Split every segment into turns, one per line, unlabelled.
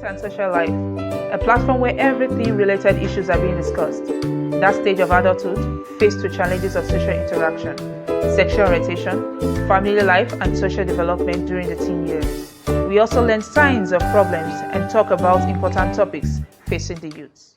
Youth and Social Life, a platform where everything related issues are being discussed. That stage of adulthood, faced with challenges of social interaction, sexual orientation, family life, and social development during the teen years. We also learn signs of problems and talk about important topics facing the youth.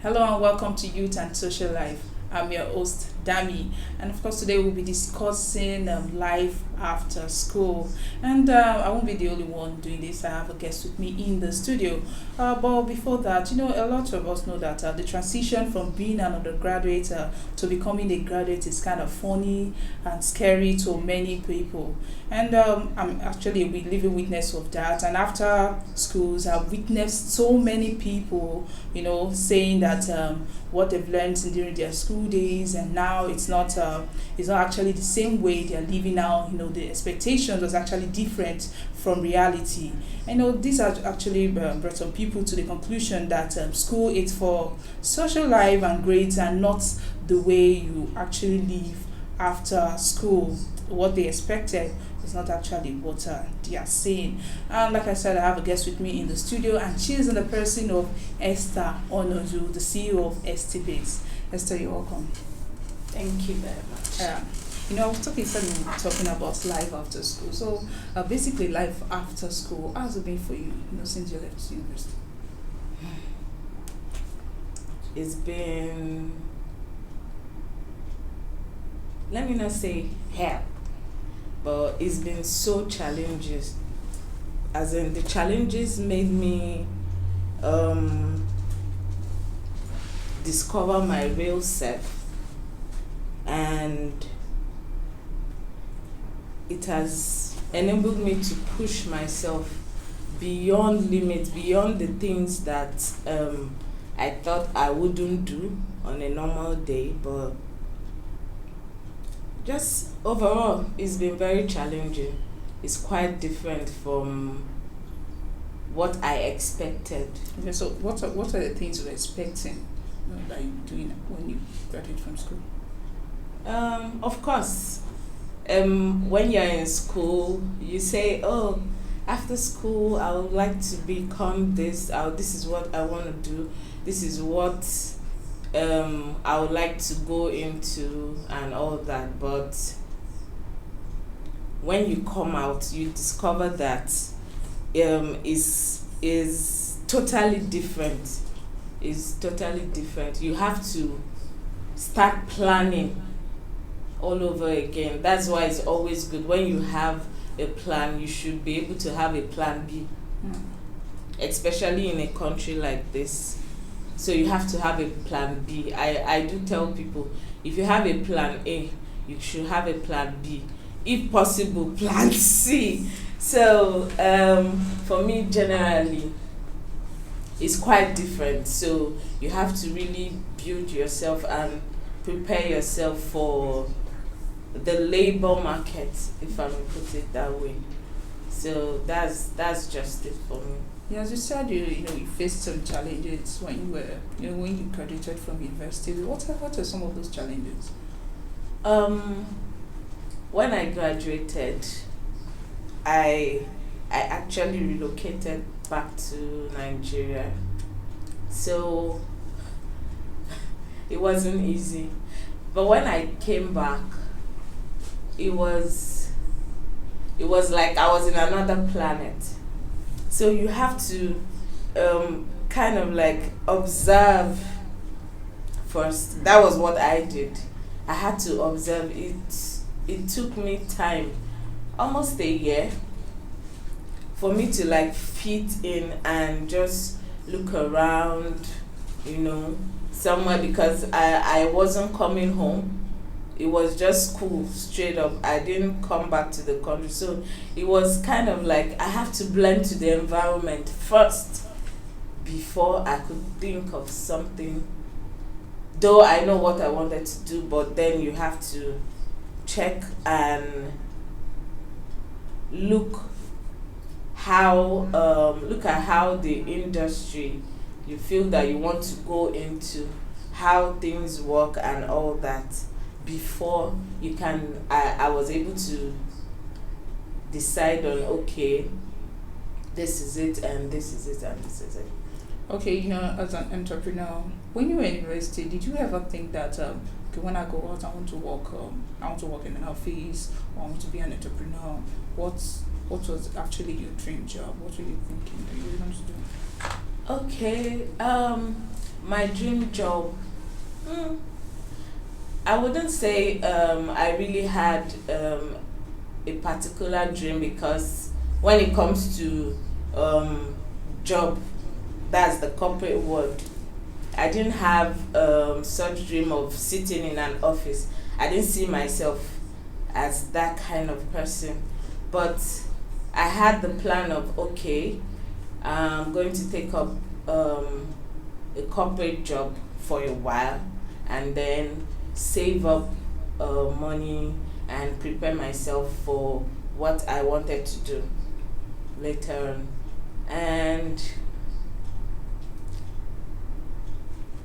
Hello and welcome to Youth and Social Life. I'm your host, Dami, and of course, today we'll be discussing life after school. And I won't be the only one doing this, I have a guest with me in the studio. But before that, a lot of us know that the transition from being an undergraduate to becoming a graduate is kind of funny and scary to many people. And I'm actually a living witness of that. And after schools, I've witnessed so many people, saying that what they've learned during their school days and now it's not actually the same way they're living now. The expectations was actually different from reality. These are actually brought some people to the conclusion that school is for social life and grades and not the way you actually live after school. What they expected is not actually what they are saying. And like I said, I have a guest with me in the studio, and she is in the person of Esther Onoju, the CEO of STBase. Esther, you're welcome.
Thank you very much.
I was talking about life after school. So basically, life after school, how's it been for you? Since you left university.
It's been, let me not say hell, but it's been so challenges. As in, the challenges made me discover my real self, and it has enabled me to push myself beyond limits, beyond the things that I thought I wouldn't do on a normal day. But just overall, it's been very challenging. It's quite different from what I expected.
Okay, so what are the things you're expecting that you're doing when you graduate from school?
Of course, when you're in school, you say, "Oh, after school, I would like to become this. This is what I want to do. This is what I would like to go into and all that." But when you come out, you discover that is totally different. Is totally different. You have to start planning all over again. That's why it's always good when you have a plan. You should be able to have a plan B, especially in a country like this. So you have to have a plan B. I do tell people, if you have a plan A, you should have a plan B. If possible, plan C. So for me, generally, it's quite different. So you have to really build yourself and prepare yourself for the labor market, if I may put it that way. So that's just it for me.
Yeah, as you said, you faced some challenges when you were when you graduated from university. What are some of those challenges?
When I graduated, I actually relocated back to Nigeria. So it wasn't easy. But when I came back, it was like I was in another planet. So you have to kind of like observe first. That was what I did. I had to observe it. It took me time, almost a year, for me to like fit in and just look around, somewhere, because I wasn't coming home. It was just school straight up. I didn't come back to the country. So it was kind of like I have to blend to the environment first before I could think of something. Though I know what I wanted to do, but then you have to check and look at how the industry you feel that you want to go into how things work and all that before you can I was able to decide on, okay, this is it and this is it and this is it.
Okay, as an entrepreneur, when you were in university, did you ever think that okay, when I go out, I want to work in an office, or I want to be an entrepreneur? What was actually your dream job? What were you thinking that you want to do?
Okay, my dream job. I wouldn't say I really had a particular dream, because when it comes to job, that's the corporate world, I didn't have such dream of sitting in an office. I didn't see myself as that kind of person. But I had the plan of, okay, I'm going to take up a corporate job for a while and then save up money and prepare myself for what I wanted to do later on. And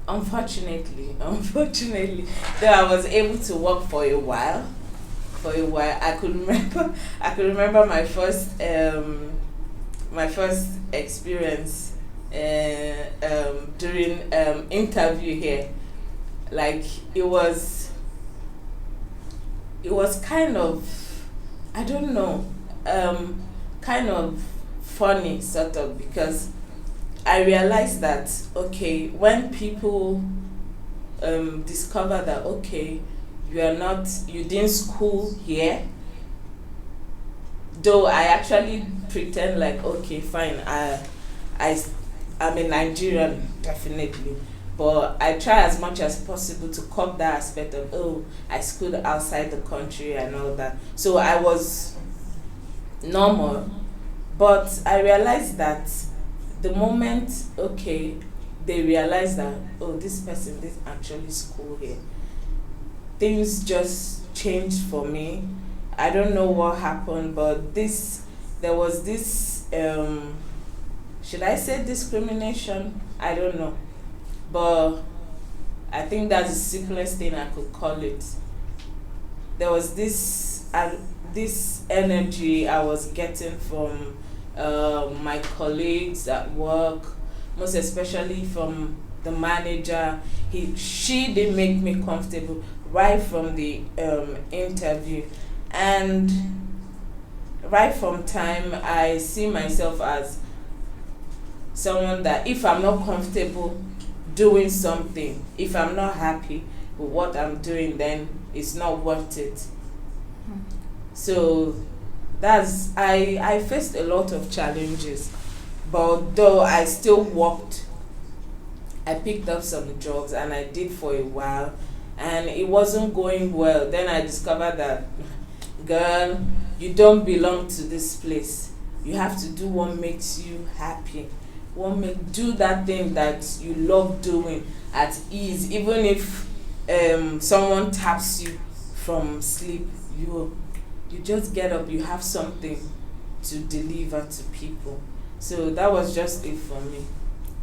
unfortunately, though I was able to work for a while, I could remember my first experience during interview here. Like, it was kind of, I don't know, kind of funny, sort of, because I realized that, okay, when people discover that, okay, you didn't school here, though I actually pretend like, okay, fine, I'm a Nigerian, definitely, but I try as much as possible to cut that aspect of, oh, I schooled outside the country and all that. So I was normal, but I realized that the moment, okay, they realize that, oh, this person did actually school here, things just changed for me. I don't know what happened, but there was this, should I say discrimination? I don't know. But I think that's the simplest thing I could call it. There was this energy I was getting from my colleagues at work, most especially from the manager. She didn't make me comfortable right from the interview, and right from time I see myself as someone that if I'm not comfortable doing something, if I'm not happy with what I'm doing, then it's not worth it. So I faced a lot of challenges, but though I still worked, I picked up some jobs and I did for a while, and it wasn't going well. Then I discovered that, girl, you don't belong to this place. You have to do what makes you happy. Do that thing that you love doing at ease. Even if someone taps you from sleep, you just get up, you have something to deliver to people. So that was just it for me.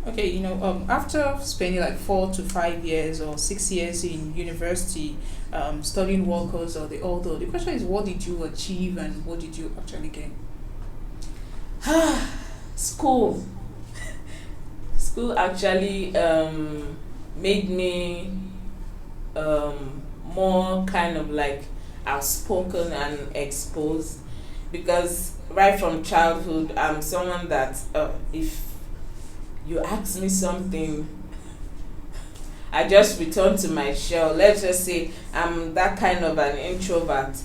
Okay, after spending like 4 to 5 years or 6 years in university, studying workers or the question is, what did you achieve and what did you actually gain?
School actually made me more kind of like outspoken and exposed, because right from childhood I'm someone that if you ask me something, I just return to my shell. Let's just say I'm that kind of an introvert.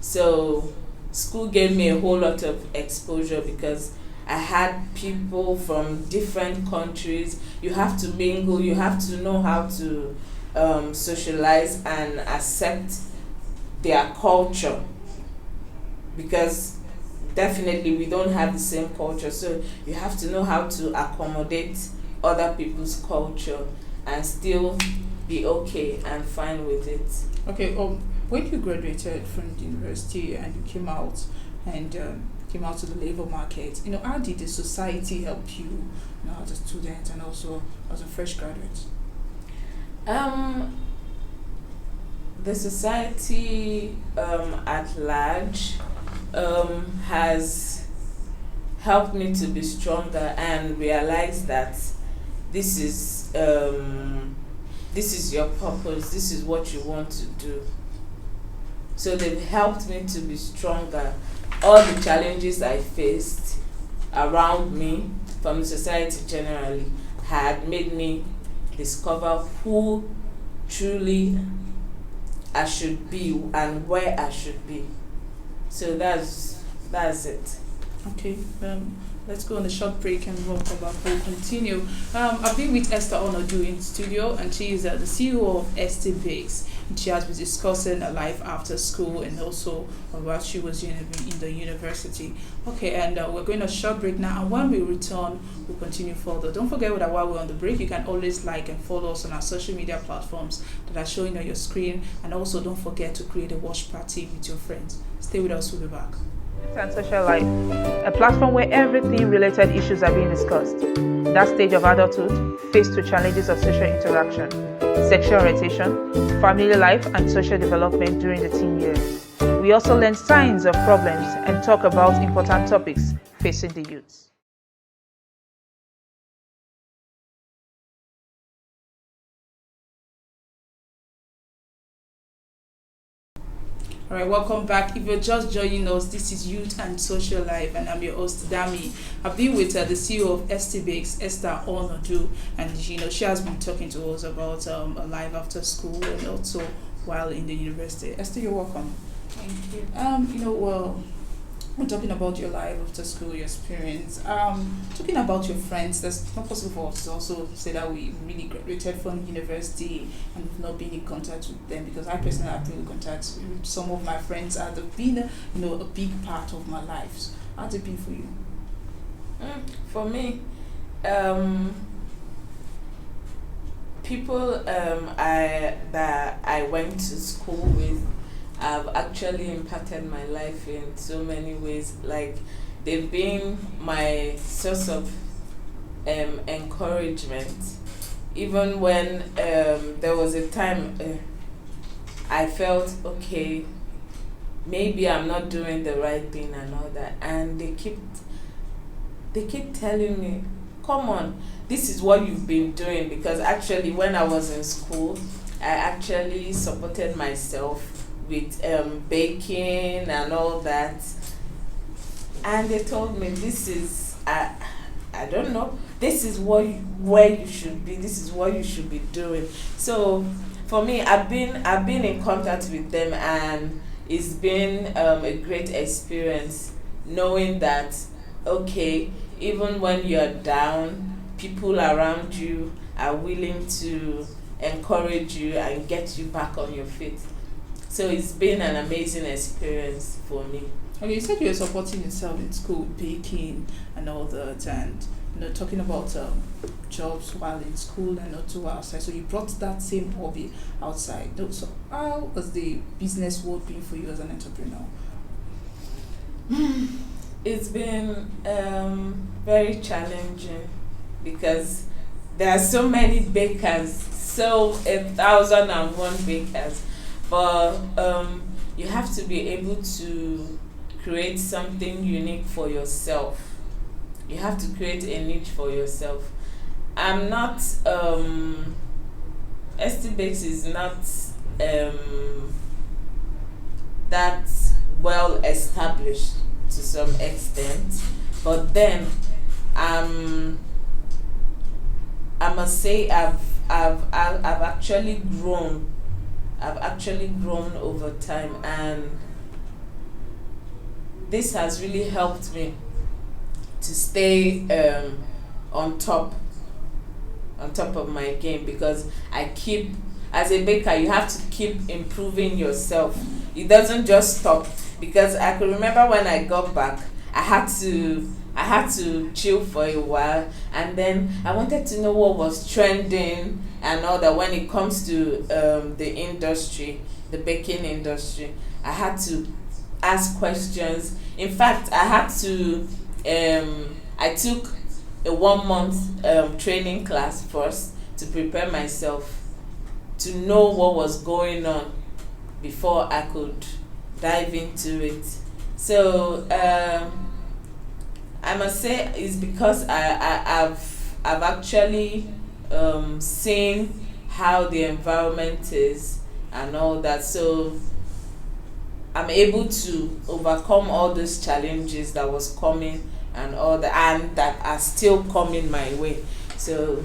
So school gave me a whole lot of exposure, because I had people from different countries. You have to mingle, you have to know how to socialize and accept their culture, because definitely we don't have the same culture. So you have to know how to accommodate other people's culture and still be okay and fine with it.
Okay, when you graduated from the university and you came out to the labor market, how did the society help you, as a student and also as a fresh graduate?
Um, the society at large has helped me to be stronger and realize that this is this is your purpose, this is what you want to do. So they've helped me to be stronger. All the challenges I faced around me from the society generally had made me discover who truly I should be and where I should be. So that's it.
Okay, let's go on a short break and we'll come back. We'll continue. I've been with Esther Onodu in studio, and she is the CEO of ST Bakes. She has been discussing her life after school and also what she was doing in the university. Okay, and we're going on a short break now, and when we return, we'll continue further. Don't forget that while we're on the break, you can always like and follow us on our social media platforms that are showing on your screen, and also don't forget to create a watch party with your friends. Stay with us, we'll be back.
And Social Life, a platform where everything related issues are being discussed. That stage of adulthood, faced with challenges of social interaction, sexual orientation, family life, and social development during the teen years. We also learn signs of problems and talk about important topics facing the youths.
All right, welcome back. If you're just joining us, this is Youth and Social Life, and I'm your host, Dami. I've been with the CEO of ST Bakes, Esther Onodu, and she has been talking to us about a life after school and also while in the university. Esther, you're welcome.
Thank you.
We're talking about your life after school, your experience. Talking about your friends, that's not possible for us to also say that we really graduated from university and we've not been in contact with them, because I personally have been in contact with some of my friends that have been, a big part of my life. So how's it been for you?
For me, people that I went to school with have actually impacted my life in so many ways. Like, they've been my source of encouragement. Even when there was a time I felt, okay, maybe I'm not doing the right thing and all that, and they keep telling me, come on, this is what you've been doing. Because actually when I was in school, I actually supported myself with baking and all that, and they told me, this is I don't know, this is where you should be, this is what you should be doing. So for me, I've been in contact with them, and it's been a great experience knowing that, okay, even when you're down, people around you are willing to encourage you and get you back on your feet. So it's been an amazing experience for me.
Okay, you said you were supporting yourself in school, baking and all that, and talking about jobs while in school and also outside. So you brought that same hobby outside. So how has the business world been for you as an entrepreneur?
It's been very challenging because there are so many bakers, so 1,001 bakers. But you have to be able to create something unique for yourself. You have to create a niche for yourself. I'm not, ST Bakes is not that well established to some extent, but then I must say I've actually grown. I've actually grown over time, and this has really helped me to stay on top of my game, because as a baker, you have to keep improving yourself. It doesn't just stop, because I could remember when I got back, I had to chill for a while, and then I wanted to know what was trending and all that when it comes to the industry, the baking industry. I had to ask questions. In fact, I took a 1 month training class first to prepare myself to know what was going on before I could dive into it. So I must say it's because I've actually seen how the environment is and all that. So I'm able to overcome all those challenges that was coming and all that, and that are still coming my way. So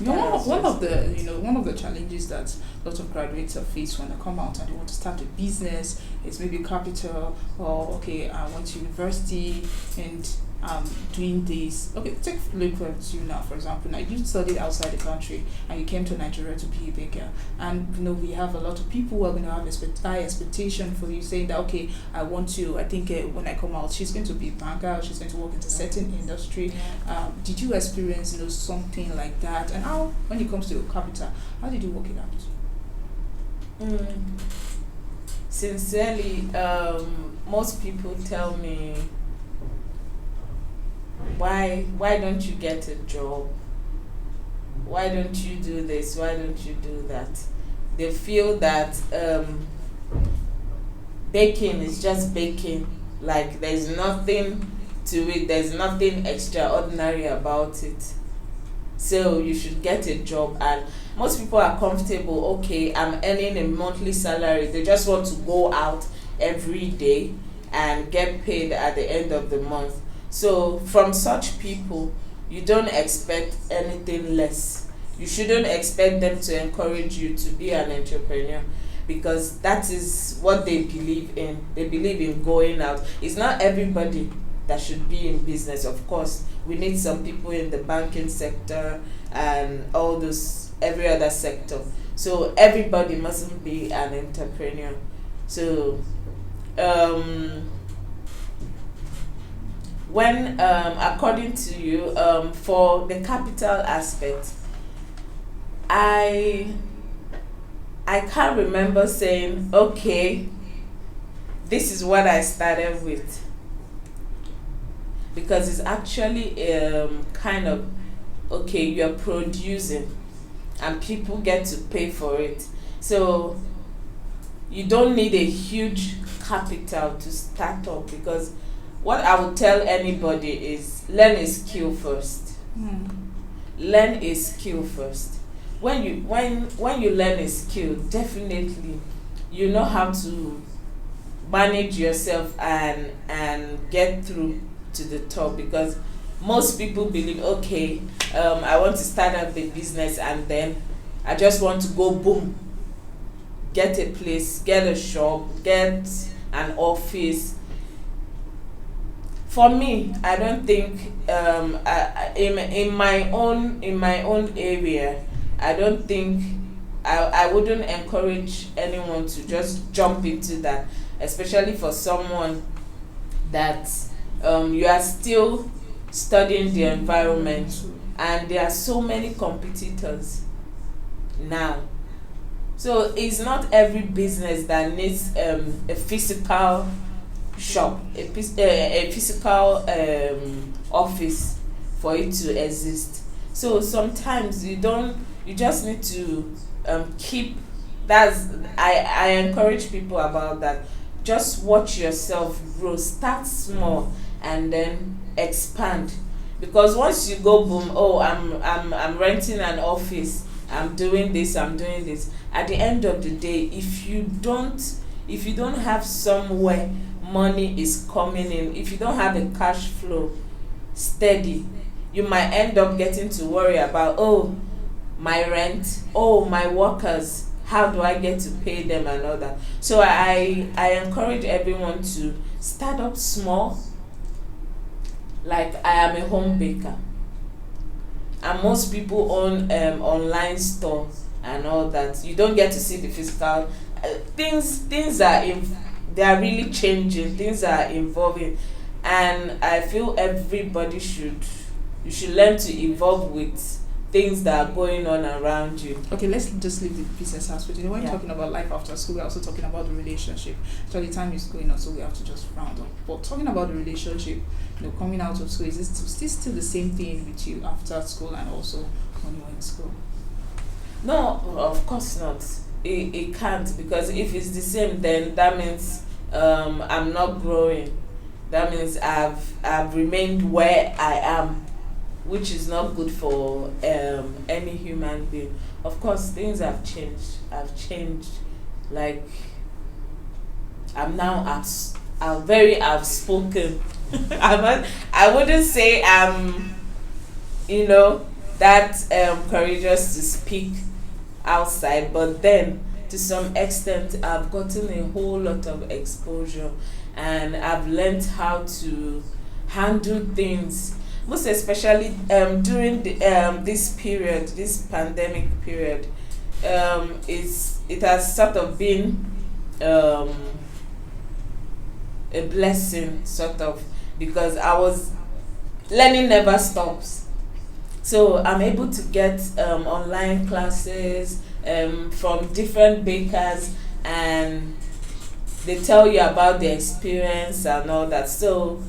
one of the challenges that lots of graduates are faced when they come out and they want to start a business is maybe capital, or okay, I went to university and doing this. Okay, take a look at you now, for example. Now you studied outside the country and you came to Nigeria to be a baker, and we have a lot of people who are going to have high expectation for you, saying that okay, I think when I come out, she's going to be a banker, or she's going to work in a certain industry. Did you experience something like that? And how, when it comes to capital, how did you work it out?
Sincerely, most people tell me, why don't you get a job? Why don't you do this? Why don't you do that? They feel that baking is just baking, like there's nothing to it, there's nothing extraordinary about it. So you should get a job. And most people are comfortable, okay, I'm earning a monthly salary. They just want to go out every day and get paid at the end of the month. So from such people, you don't expect anything less. You shouldn't expect them to encourage you to be an entrepreneur, because that is what they believe in. They believe in going out. It's not everybody that should be in business. Of course, we need some people in the banking sector and all those, every other sector. So everybody mustn't be an entrepreneur. So when according to you, for the capital aspect, I can't remember saying, okay, this is what I started with, because it's actually kind of, okay, you're producing and people get to pay for it. So you don't need a huge capital to start up, because what I would tell anybody is learn a skill first. Learn a skill first. When you learn a skill, definitely you know how to manage yourself and get through to the top, because most people believe, okay, I want to start up the business and then I just want to go boom, get a place, get a shop, get an office. For me, I don't think in my own area, I don't think I wouldn't encourage anyone to just jump into that, especially for someone that you are still studying the environment, and there are so many competitors now. So it's not every business that needs a physical shop, a physical office for it to exist. So sometimes you just need to keep. I encourage people about that. Just watch yourself grow. Start small and then expand. Because once you go boom, oh, I'm renting an office, I'm doing this. At the end of the day, if you don't have somewhere money is coming in, if you don't have a cash flow steady, you might end up getting to worry about, oh, my rent, oh, my workers, how do I get to pay them and all that. So I encourage everyone to start up small. Like I am a home baker, and most people own online store and all that. You don't get to see the physical things are they are really changing, things are evolving, and I feel everybody should learn to evolve with things that are going on around you.
Okay, let's just leave the business aspect. When you're talking about life after school, we're also talking about the relationship. So the time is going on, so we have to just round up. But talking about the relationship, coming out of school, is it still the same thing with you after school and also when you were in school?
No, of course not. It can't, because if it's the same, then that means I'm not growing. That means I've remained where I am, which is not good for any human being. Of course, things have changed. I've changed. Like, I'm very outspoken. I wouldn't say I'm, that courageous to speak outside, but then to some extent I've gotten a whole lot of exposure, and I've learned how to handle things, most especially during this period, this pandemic period. It has sort of been um, a blessing, sort of, because I was learning never stops. So I'm able to get online classes from different bakers, and they tell you about their experience and all that. So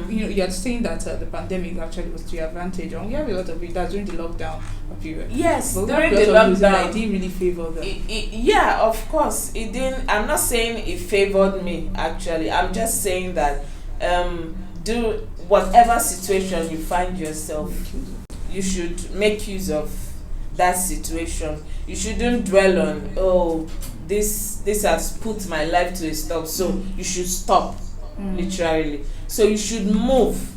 You're saying that the pandemic actually was to your advantage, and we have a lot of it that during the lockdown period.
yes,
But
during
because
the
of using it,
lockdown,
it didn't really favor them.
yeah, of course it didn't. I'm not saying it favored me, actually. I'm just saying that do whatever situation you find yourself, you should make use of that situation. You shouldn't dwell on, oh, this has put my life to a stop, so you should stop, literally. So you should move.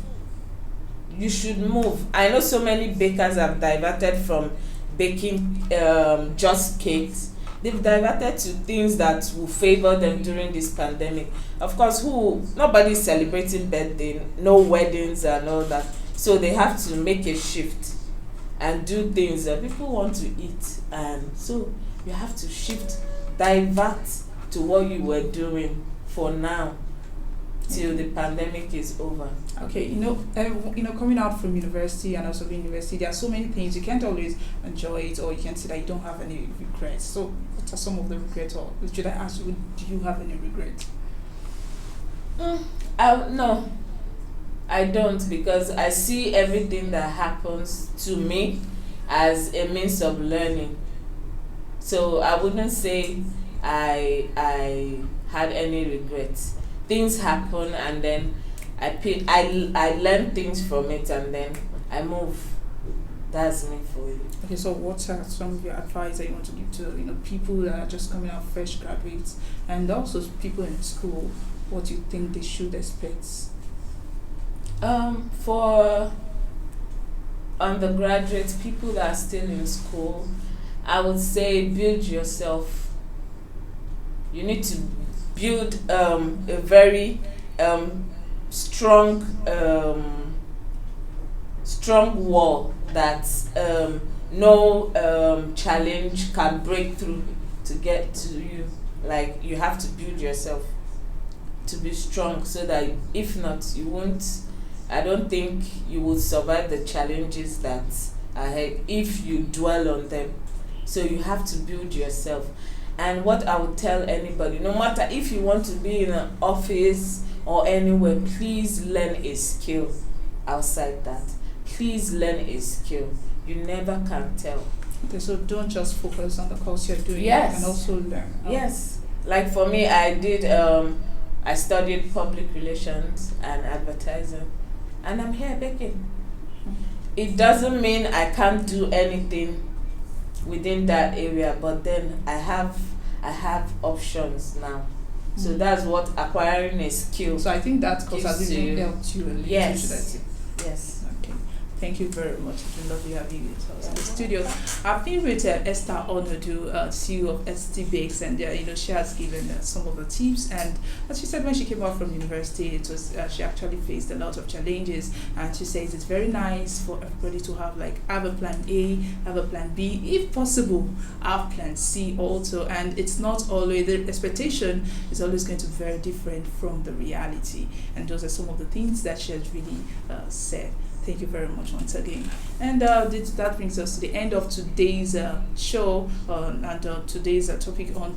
I know so many bakers have diverted from baking just cakes. They've diverted to things that will favor them during this pandemic. Of course, nobody's celebrating birthday, no weddings and all that. So they have to make a shift and do things that people want to eat, and so you have to shift, divert to what you were doing for now till the pandemic is over.
Okay, coming out from university and also being university, there are so many things you can't always enjoy it, or you can say that you don't have any regrets. So, what are some of the regrets, or should I ask you, do you have any regrets?
No, I don't, because I see everything that happens to me as a means of learning. So I wouldn't say I had any regrets. Things happen, and then I learn things from it, and then I move. That's me for you.
Okay, so what are some of your advice that you want to give to people that are just coming out, fresh graduates, and also people in school? What you think they should expect?
For undergraduates, people that are still in school, I would say build yourself. You need to build a very strong wall that no challenge can break through to get to you. Like, you have to build yourself to be strong, so that if not, you won't. I don't think you will survive the challenges that are ahead if you dwell on them. So you have to build yourself. And what I would tell anybody, no matter if you want to be in an office or anywhere, please learn a skill outside that. Please learn a skill. You never can tell.
Okay, so don't just focus on the course you're doing.
Yes.
You can also learn.
Yes. Like for me, I studied public relations and advertising, and I'm here baking. It doesn't mean I can't do anything within that area, but then I have options now. So that's what acquiring a skill.
So I think that course has
gives
even
you.
helped you a little.
Yes.
Should I say?
Yes.
Okay. Thank you very much. It's been lovely having you with us in the studio. I've been with Esther Onodu, CEO of ST Bakes, and she has given some of the tips. And as she said, when she came out from university, it was she actually faced a lot of challenges. And she says it's very nice for everybody to have a plan A, have a plan B, if possible, have plan C also. And it's not always, the expectation is always going to be very different from the reality. And those are some of the things that she has really said. Thank you very much once again. And that brings us to the end of today's show, and today's topic on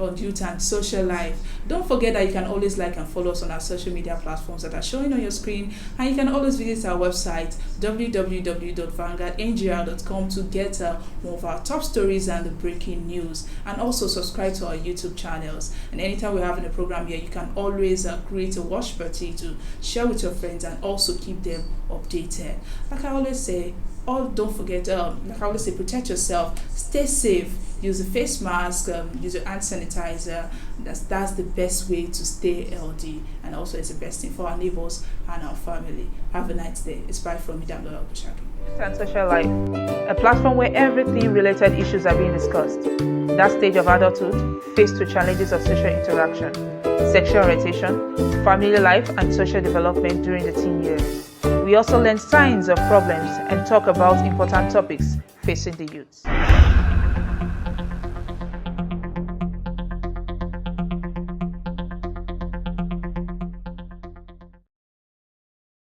on youth and social life. Don't forget that you can always like and follow us on our social media platforms that are showing on your screen, and you can always visit our website www.vanguardngr.com to get more of our top stories and the breaking news, and also subscribe to our YouTube channels. And anytime we're having a program here, you can always create a watch party to share with your friends and also keep them updated. Like I always say, don't forget, like I always say, protect yourself, stay safe, use a face mask, use your hand sanitizer. That's the best way to stay healthy, and also it's the best thing for our neighbors and our family. Have a nice day. It's bye from me, Damlola Bushaki.
And Social Life, a platform where everything related issues are being discussed. That stage of adulthood, faced with challenges of social interaction, sexual orientation, family life, and social development during the teen years. We also learn signs of problems and talk about important topics facing the youth.